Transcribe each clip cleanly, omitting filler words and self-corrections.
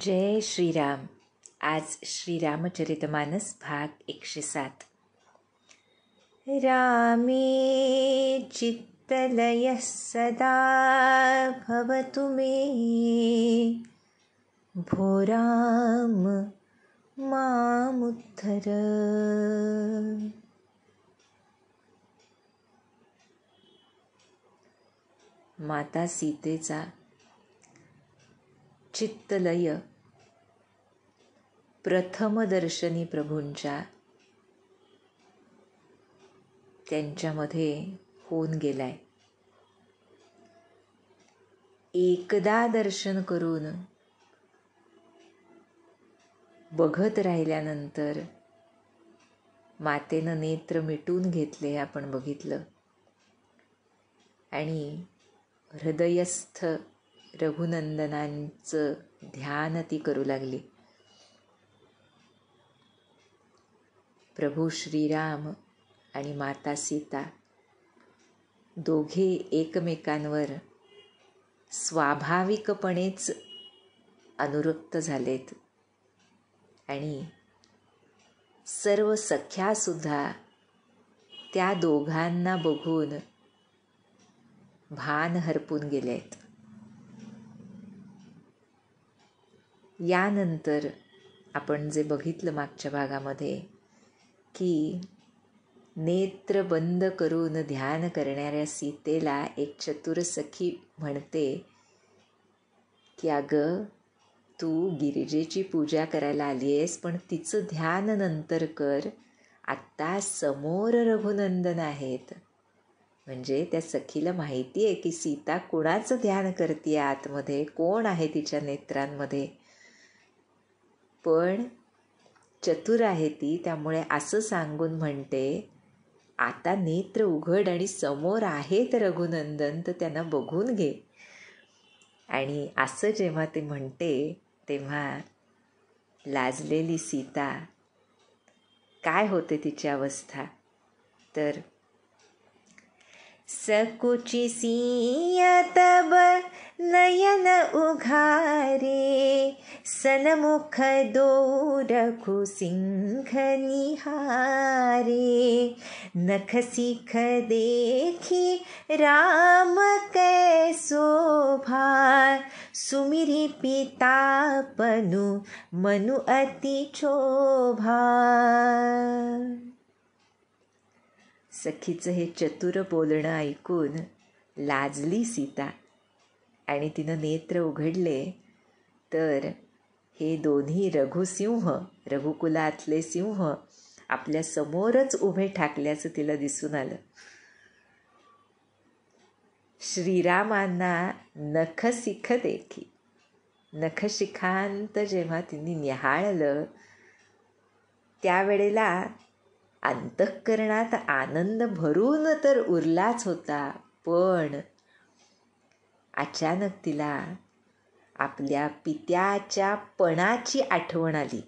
जय श्रीराम. आज श्रीरामचरितमानस भाग 107. रामे चित्तलयः सदा भवतु मे, भो राम मामुद्धर. माता सीतेचा चित्तलय प्रथमदर्शनी प्रभूंच्या त्यांच्यामध्ये होऊन गेलाय. एकदा दर्शन करून बघत राहिल्यानंतर मातेनं नेत्र मिटून घेतले, आपण बघितलं. आणि हृदयस्थ रघुनंदनांचं ध्यान ती करू लागली. प्रभू श्रीराम आणि माता सीता दोघे एकमेकांवर स्वाभाविकपणेच अनुरक्त झालेत आणि सर्व सख्यासुद्धा त्या दोघांना बघून भान हरपून गेलेत. यानंतर आपण जे बघितलं मागच्या भागामध्ये की नेत्र बंद करून ध्यान करणाऱ्या सीतेला एक चतुर सखी म्हणते की अगं, तू गिरिजेची पूजा करायला आली आहेस, पण तिचं ध्यान नंतर कर, आत्ता समोर रघुनंदन आहेत. म्हणजे त्या सखीला माहिती आहे की सीता कोणाचं ध्यान करते, आतमध्ये कोण आहे तिच्या नेत्रांमध्ये. पण चतुर आहे ती, त्यामुळे असं सांगून म्हणते, आता नेत्र उघड आणि समोर आहेत रघुनंदन, तर त्यांना बघून घे. आणि असं जेव्हा ते म्हणते तेव्हा लाजलेली सीता काय होते तिची अवस्था, तर सकुची सिया तब नयन उघारे, सनमुख दो रघु सिंह निहारे, नख सिख देखी राम कै शोभा, सुमिरी पितापनु मनु अति क्षोभा. सखीचं हे चतुर बोलणं ऐकून लाजली सीता आणि तिनं नेत्र उघडले तर हे दोन्ही रघुसिंह, रघुकुलातले सिंह आपल्या समोरच उभे ठाकल्याचं तिला दिसून आलं. श्रीरामांना नखशिख देखी, नखशिखांत जेव्हा तिने निहाळलं त्यावेळेला अंतःकरणात आनंद भरून तर उरलाच होता, पण अचानक तिला आपल्या पित्याच्या पणाची आठवण आली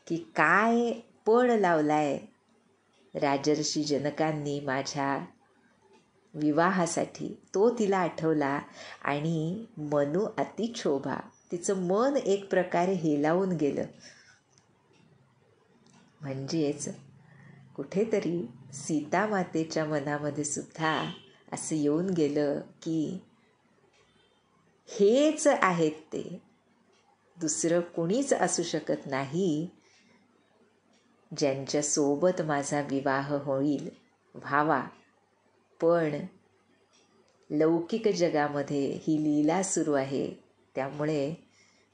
की काय पण लावलाय राजर्षी जनकांनी माझ्या विवाहासाठी, तो तिला आठवला. आणि मनु अतिक्षोभा, तिचं मन एक प्रकारे हेलावून गेलं. म्हणजेच कुठेतरी सीतामातेच्या मनामध्ये सुद्धा असं येऊन गेलं की हेच आहेत ते, दुसरं कुणीच असू शकत नाही ज्यांच्यासोबत माझा विवाह होईल, व्हावा. पण लौकिक जगामध्ये ही लीला सुरू आहे, त्यामुळे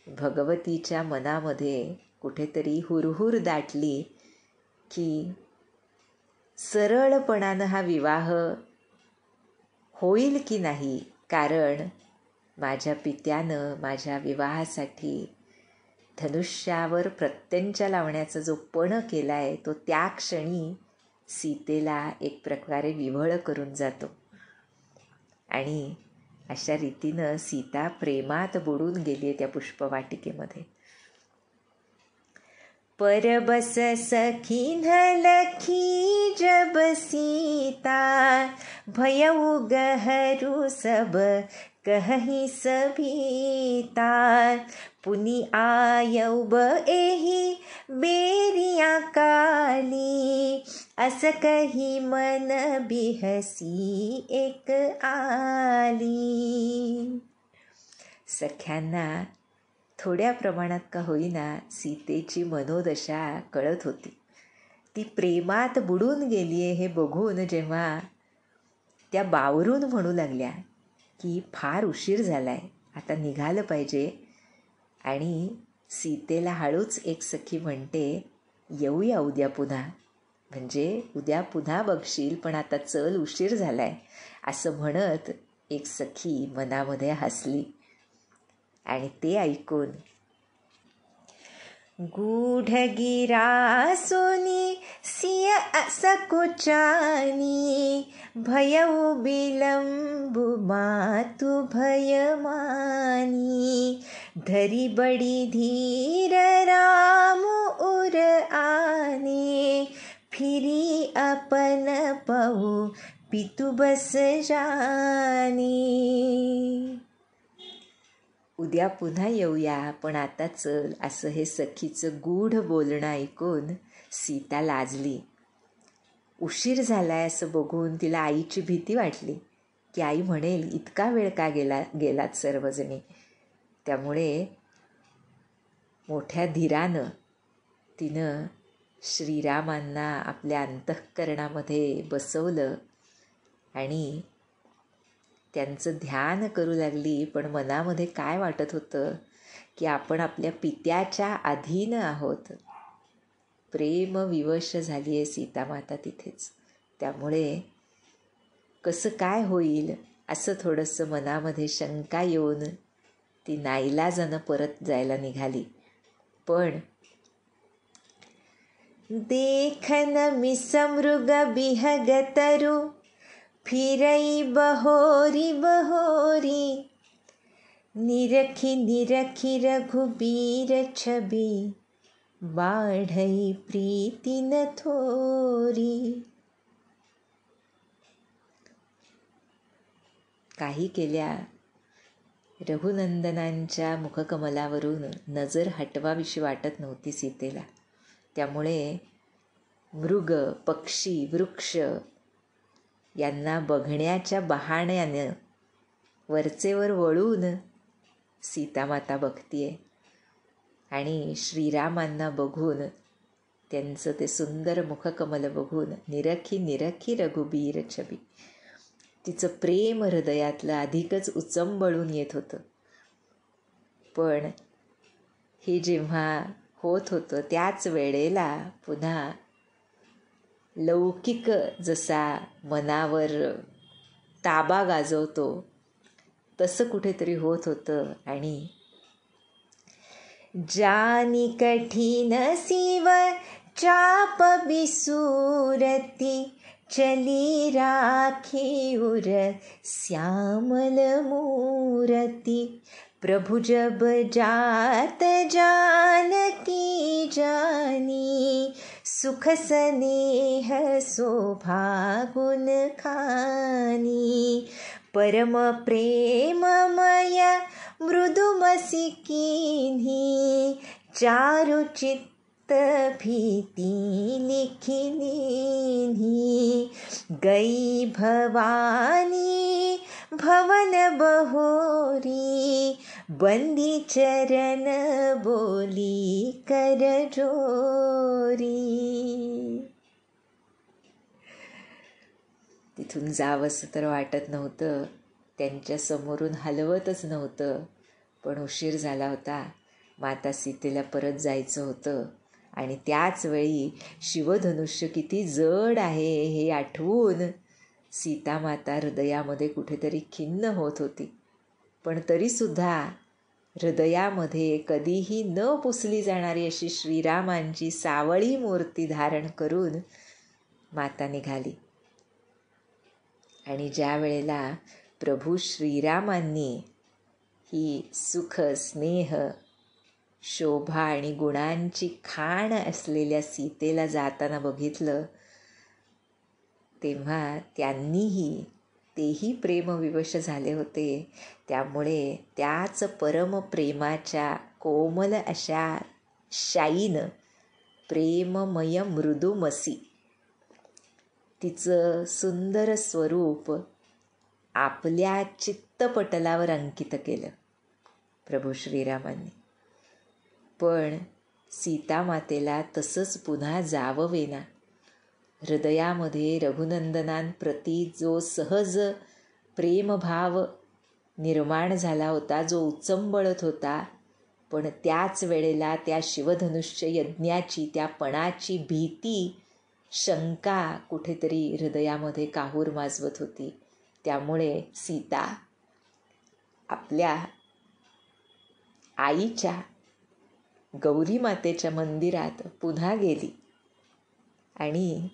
भगवतीच्या मनामध्ये कुठेतरी हुरहुर दाटली की सरळपणानं हा विवाह होईल की नाही, कारण माझ्या पित्यानं माझ्या विवाहासाठी धनुष्यावर प्रत्यंचा लावण्याचा जो पण केला आहे तो त्या क्षणी सीतेला एक प्रकारे विव्हळ करून जातो. आणि अशा रीतीनं सीता प्रेमात बुडून गेली आहे त्या पुष्पवाटिकेमध्ये. परबस सखीन लखी जब सीता, भयउ गहरू सब कहही सभीता पुनि आयौब एही बेरिया काली अस कही मन बिहसी एक आली. सख्यांना थोड्या प्रमाणात का होईना सीतेची मनोदशा कळत होती. ती प्रेमात बुडून गेलीये हे बघून जेव्हा त्या बावरून म्हणू लागल्या की फार उशीर झालाय, आता निघालं पाहिजे. आणि सीतेला हळूच एक सखी म्हणते, येऊया उद्या पुन्हा, म्हणजे उद्या पुन्हा बघशील पण आता चल, उशीर झालाय, असं म्हणत एक सखी मनामध्ये हसली. आणि ते ऐकून गूढगिरा सोनी सिय सकुचानी भयउ बिलंबु मातु भयमानी धरी बड़ी धीर राम उर आने फिरी अपन पहु पितु बस जाने. उद्या पुन्हा येऊया पण आता चल, असं हे सखीचं गूढ बोलणं ऐकून सीता लाजली. उशीर झालाय असं बघून तिला आईची भीती वाटली की आई म्हणेल इतका वेळ का गेलात सर्वजणी. त्यामुळे मोठ्या धीरानं तिनं श्रीरामांना आपल्या अंतःकरणामध्ये बसवलं आणि त्यांचं ध्यान करू लागली. पण मनामध्ये काय वाटत होतं की आपण आपल्या पित्याच्या अधीन आहोत. प्रेमविवश झाली आहे सीतामाता तिथेच. त्यामुळे कसं काय होईल असं थोडंसं मनामध्ये शंका येऊन ती नाईलाजानं परत जायला निघाली. पण देखन मिसमृग बिहगतरु फिरई बहोरी बहोरी निरखी निरखी रघुबीर छबी बाढ़ई प्रीति न थोरी. काही केल्या रघुनंदनांच्या मुखकमलावरून नजर हटवाविषयी वाटत नव्हती सीतेला. त्यामुळे मृग, पक्षी, वृक्ष यांना बघण्याच्या बहाण्यानं वरचेवर वळून सीतामाता बघतीये आणि श्रीरामांना बघून, त्यांचं ते सुंदर मुखकमल बघून निरखी निरखी रघुबीर छबी, तिचं प्रेम हृदयातलं अधिकच उचंबळून येत होतं. पण हे जेव्हा होत होतं त्याच वेळेला पुन्हा लौकिक जसा मनावर ताबा गाजवतो तसं कुठेतरी होत होतं. आणि जानी कठीण शिव चाप बिसूरती चली राखी उर श्यामल मूरती प्रभु जब जात जानकी जानी सुख स्नेह शोभा गुण खानी परम प्रेममय मृदुमसि कीन्ही चारु चित्त भीति लिखिनी गई भवानी भवन बहोरी बंदी चरण बोली कर जोरी. तिथून जावंसं तर वाटत नव्हतं, त्यांच्या समोरून हलवतच नव्हतं. पण उशीर झाला होता, माता सीतेला परत जायचं होतं. आणि त्याच वेळी शिवधनुष्य किती जड आहे हे आठवून सीतामाता हृदयामध्ये कुठेतरी खिन्न होत होती. पण तरीसुद्धा हृदयामध्ये कधीही न पुसली जाणारी अशी श्रीरामांची सावळी मूर्ती धारण करून माता निघाली. आणि ज्या वेळेला प्रभू श्रीरामांनी ही सुख, स्नेह, शोभा आणि गुणांची खाण असलेल्या सीतेला जाताना बघितलं, तेव्हा त्यांनीही तेही प्रेमविवश झाले होते. त्यामुळे त्याच परमप्रेमाच्या कोमल अशा शाईनं प्रेममय मृदुमसी तिचं सुंदर स्वरूप आपल्या चित्तपटलावर अंकित केलं प्रभू श्रीरामांनी. पण सीतामातेला तसंच पुन्हा जाववेना. हृदयामध्ये रघुनंदनांप्रती जो सहज प्रेमभाव निर्माण झाला होता, जो उचंबळत होता, पण त्याच वेळेला त्या शिवधनुष्य यज्ञाची, त्या पणाची भीती, शंका कुठेतरी हृदयामध्ये काहूर माजवत होती. त्यामुळे सीता आपल्या आईच्या गौरी मातेच्या मंदिरात पुन्हा गेली आणि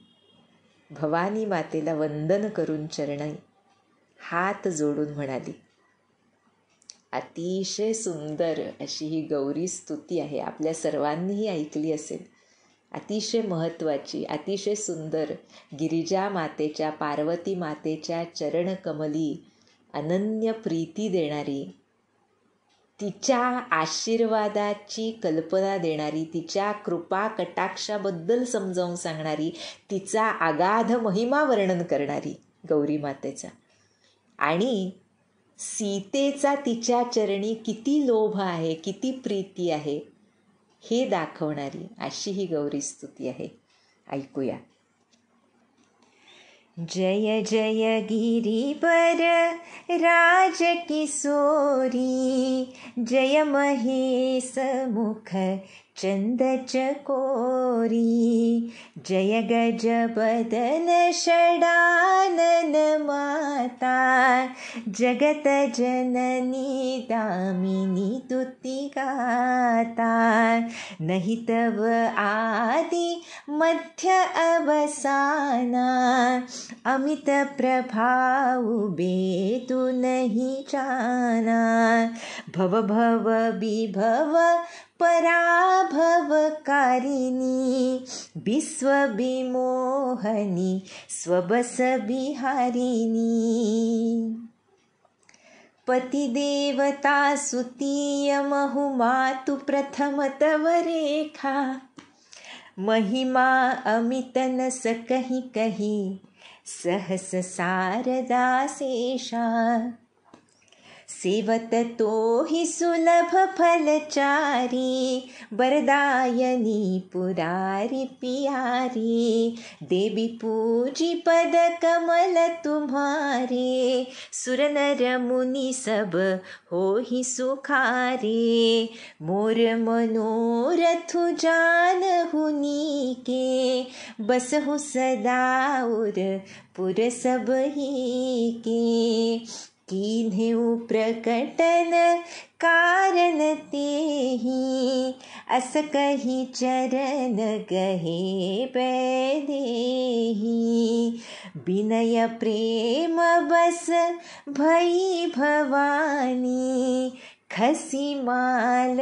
भवानी मातेला वंदन करून चरणी हात जोडून म्हणाली. अतिशय सुंदर अशी ही गौरी स्तुती आहे. आपल्या सर्वांनीही ऐकली असेल. अतिशय महत्त्वाची, अतिशय सुंदर गिरिजा मातेच्या, पार्वती मातेच्या चरणकमली अनन्य प्रीती देणारी, तिच्या आशीर्वादाची कल्पना देणारी, तिच्या कृपा कटाक्षाबद्दल समजावून सांगणारी, तिचा अगाध महिमा वर्णन करणारी गौरी मातेचा, आणि सीतेचा तिच्या चरणी किती लोभ आहे, किती प्रीती आहे हे दाखवणारी अशी ही गौरी स्तुती आहे. ऐकूया. जय जय गिरीवर राजकिशोरी, जय महेश मुख चंद चकोरी, जय गज बदन षडानन माता, जगत जननी दामिनी तुति गाता, नहीं तव आदि मध्य अवसाना, अमित प्रभाव बेतु नहीं जाना, भव भव विभव पराभव कारिणी, विश्व विमोहनी स्वबस बिहारिणी, पति देवता सुतीय महु मातु प्रथम तव रेखा, महिमा अमित न सकहि कही, सहस शारदा शेषा, सेवत तो ही सुलभ फलचारी, वरदायनी पुरारी पियारी, देवी पूजी पद कमल तुम्हारे, सुर नर मुनि सब हो ही सुखारे, मोर मनोरथ जानहुनी के, बसहु सदा उर पुर सब ही के, कीन्हेउ प्रकटन कारण तेहि, अस कहि चरण गहे बैदेहि, विनय प्रेम बस भई भवानी, खसी माल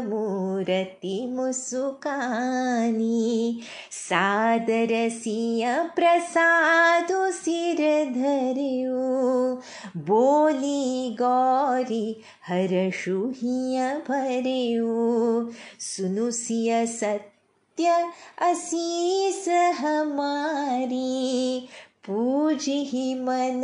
मूरति मुसुकानी, सादर सिय प्रसादु सिर धरियो, बोली गौरी हर्षु हिय भरियो, सुनु सिय सत्य असीस हमारी, पूजी ही मन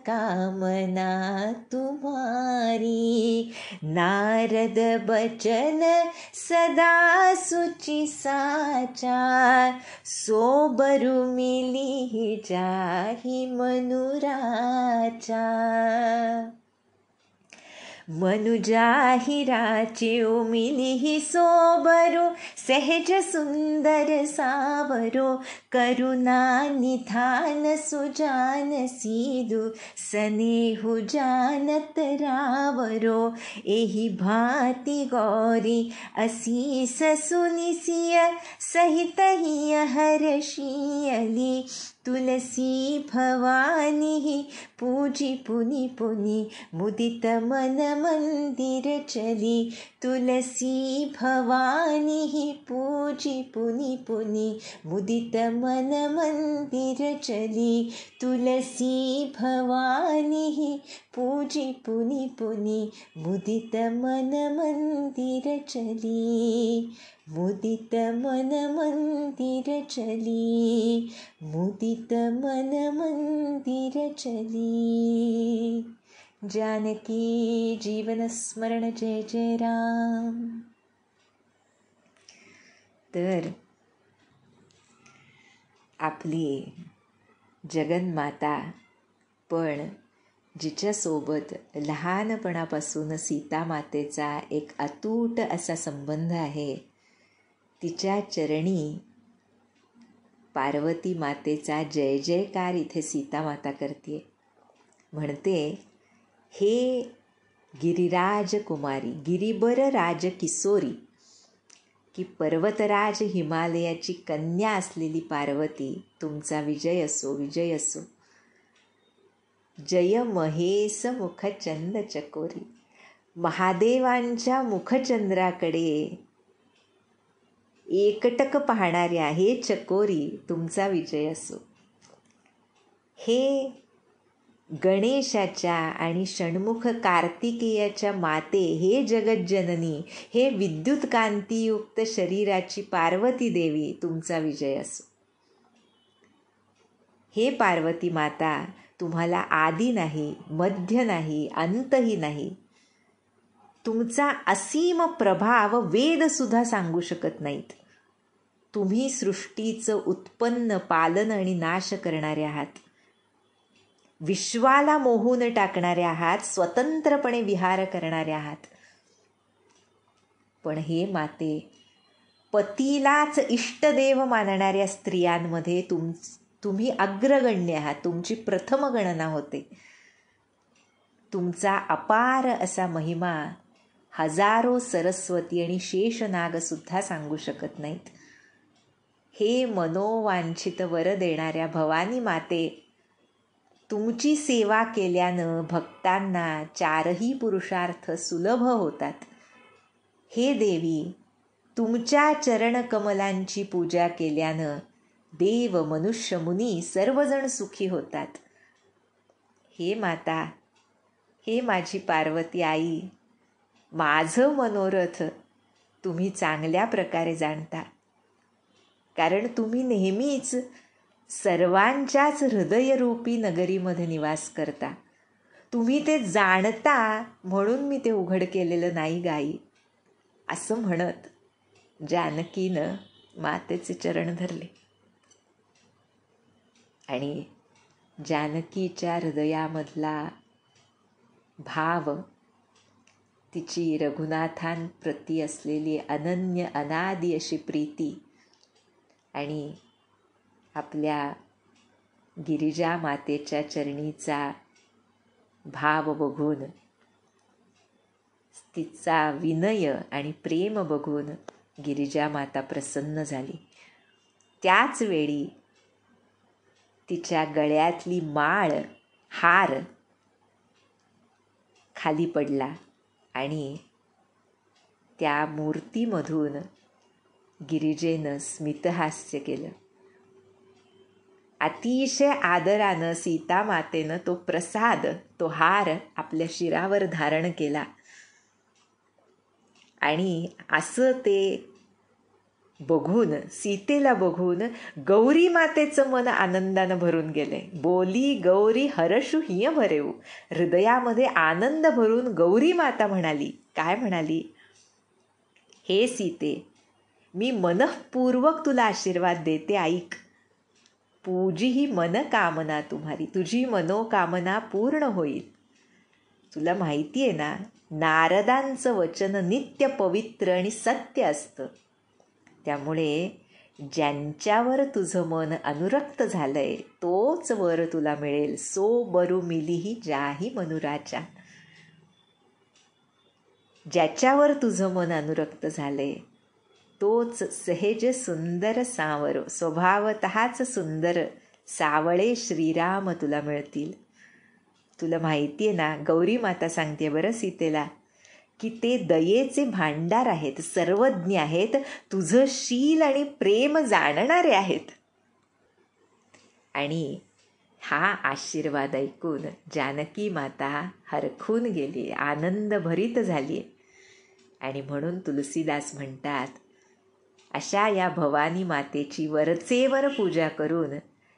कामना तुम्हारी, नारद बचन सदा सुचि साचा, सोबरु मिली जाहि मनुराचा, मनु जाहि राचियो मिलिहि सोबरो, सहज सुंदर सावरो, करुणा निधान सुजान सीधु, सनेहु जानत रावरो, एहि भांति गौरी असीस सुनिसिय, सहित ही हर्षियली, तुलसी भवानी पूजी पुनि पुनि, मुदित मन मंदिर चली, तुलसी भवानी पूजी पुनि पुनि। मुदित मन मंदिर चली, तुलसी भवानी पूजी पुनि पुनि। मुदित मन मंदिर चली, मुदित मन मंदिर चली, मुदित मन मंदिर चली। जानकी जीवन स्मरण जय जय राम। तर आपली जगन्माता, पण जिच्यासोबत लहानपणापासून सीता मातेचा एक अतूट असा संबंध आहे, तिच्या चरणी पार्वती मातेचा जय जयकार इथे सीता माता करते. म्हणते, हे गिरिराज कुमारी, गिरिबर राज किशोरी, की पर्वतराज हिमालयाची कन्या असलेली पार्वती, तुमचा विजय असो, विजय असो. जय महेश मुखचंद चकोरी, महादेवांच्या मुखचंद्राकडे एकटक पाहणाऱ्या हे चकोरी, तुमचा विजय असो. हे गणेशाच्या आणि षण्मुख कार्तिकेयाच्या माते, हे जगज्जननी, हे विद्युत कांतीयुक्त शरीराची पार्वती देवी, तुमचा विजय असो. हे पार्वती माता, तुम्हाला आदी नाही, मध्य नाही, अंतही नाही. तुमचा असीम प्रभाव वेदसुद्धा सांगू शकत नाहीत. तुम्ही सृष्टीचं उत्पन्न, पालन आणि नाश करणारे आहात. विश्वाला मोहून टाकणारे आहात, स्वतंत्रपणे विहार करणारे आहात. पण हे माते, पतीलाच इष्टदेव मानणाऱ्या स्त्रियांमध्ये तुम्ही अग्रगण्य आहात. तुमची प्रथम गणना होते. तुमचा अपार असा महिमा हजारो सरस्वती आणि शेषनाग सुद्धा सांगू शकत नाहीत. हे मनोवांछित वर देणाऱ्या भवानी माते, तुमची सेवा केल्यानं भक्तांना चारही पुरुषार्थ सुलभ होतात. हे देवी, तुमच्या चरणकमलांची पूजा केल्यानं देव, मनुष्य, मुनी सर्वजण सुखी होतात. हे माता, हे माझी पार्वती आई, माझं मनोरथ तुम्ही चांगल्या प्रकारे जाणता. कारण तुम्ही नेहमीच सर्वांच्याच हृदयरूपी नगरीमध्ये निवास करता. तुम्ही ते जाणता म्हणून मी ते उघड केलेलं नाही गाई, असं म्हणत जानकीनं मातेचे चरण धरले. आणि जानकीच्या हृदयामधला भाव, तिची रघुनाथांप्रती असलेली अनन्य अनादी अशी प्रीती आणि आपल्या गिरिजा मातेच्या चरणीचा भाव बघून, तिचा विनय आणि प्रेम बघून गिरिजा माता प्रसन्न झाली. त्याच वेळी तिच्या गळ्यातली माळ, हार खाली पडला आणि त्या मूर्तीमधून गिरिजेनं स्मितहास्य केलं. अतिशय आदरानं सीता मातेनं तो प्रसाद, तो हार आपल्या शिरावर धारण केला. आणि असं ते बघून, सीतेला बघून गौरी मातेचं मन आनंदानं भरून गेले. बोली गौरी हर्षु हिय भरेऊ, हृदयामध्ये आनंद भरून गौरी माता म्हणाली. काय म्हणाली? हे सीते, मी मनःपूर्वक तुला आशीर्वाद देते, ऐक. पूजी ही मनकामना तुम्हारी, तुझी मनोकामना पूर्ण होईल. तुला माहिती आहे ना, नारदांचं वचन नित्य पवित्र आणि सत्य असतं. त्यामुळे ज्यांच्यावर तुझं मन अनुरक्त झालंय तोच वर तुला मिळेल. सो बरू मिलीही जाही मनुराच्या. ज्याच्यावर तुझं मन अनुरक्त झालंय तोच सहज सुंदर सांवर, स्वभावतःच सुंदर सावळे श्रीराम तुला मिळतील. तुला माहिती आहे ना, गौरी माता सांगते बरं सीतेला की ते दयेचे भांडार आहेत, सर्वज्ञ आहेत, तुझं शील आणि प्रेम जाणणारे आहेत. आणि हा आशीर्वाद ऐकून जानकी माता हरखून गेली, आनंदभरित झाली. आणि म्हणून तुलसीदास म्हणतात, अशा या भवानी मातेची वरचेवर पूजा करून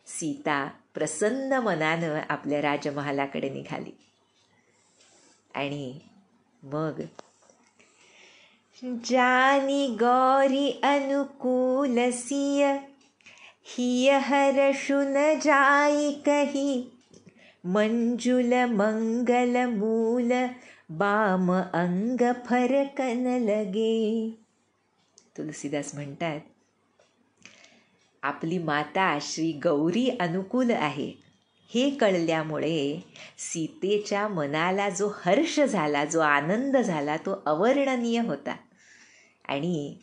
सीता प्रसन्न मनानं आपल्या राजमहालाकडे निघाली. आणि मग जानी गौरी अनुकूल सिय, हिय हर्षु न जाई कही, मंजुल मंगल मूल बाम अंग फरकन लगे. तुलसीदास म्हणतात, आपली माता श्री गौरी अनुकूल आहे हे कळल्यामुळे सीतेच्या मनाला जो हर्ष झाला, जो आनंद झाला, तो अवर्णनीय होता. आणि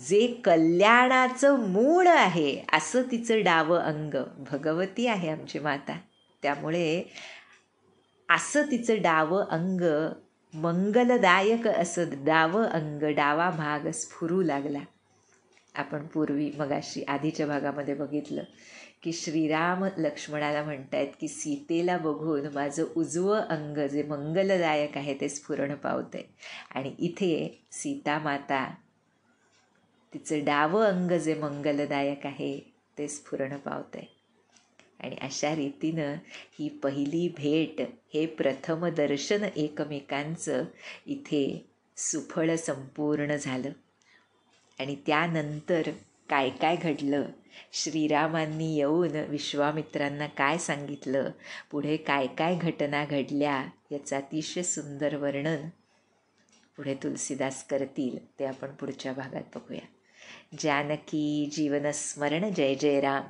जे कल्याणाचं मूळ आहे असं तिचं डावं अंग, भगवती आहे आमची माता, त्यामुळे असं तिचं डावं अंग मंगलदायक असं डावं अंग, डावा भाग स्फुरू लागला. आपण पूर्वी मगाशी आधीच्या भागामध्ये बघितलं की श्रीराम लक्ष्मणाला म्हणतायत की सीतेला बघून माझं उजवं अंग जे मंगलदायक आहे ते स्फुरण पावतंय. आणि इथे सीता माता तिचं डावं अंग जे मंगलदायक आहे ते स्फुरण पावतंय. आणि अशा रीतीनं ही पहिली भेट, हे प्रथम दर्शन एकमेकांचं इथे सुफळ संपूर्ण झालं. आणि त्यानंतर काय काय घडलं, श्रीरामांनी येऊन विश्वामित्रांना काय सांगितलं, पुढे काय काय घटना घडल्या, याचं अतिशय सुंदर वर्णन पुढे तुलसीदास करतील. ते आपण पुढच्या भागात बघूया. जानकी जीवन स्मरण. जय जय राम.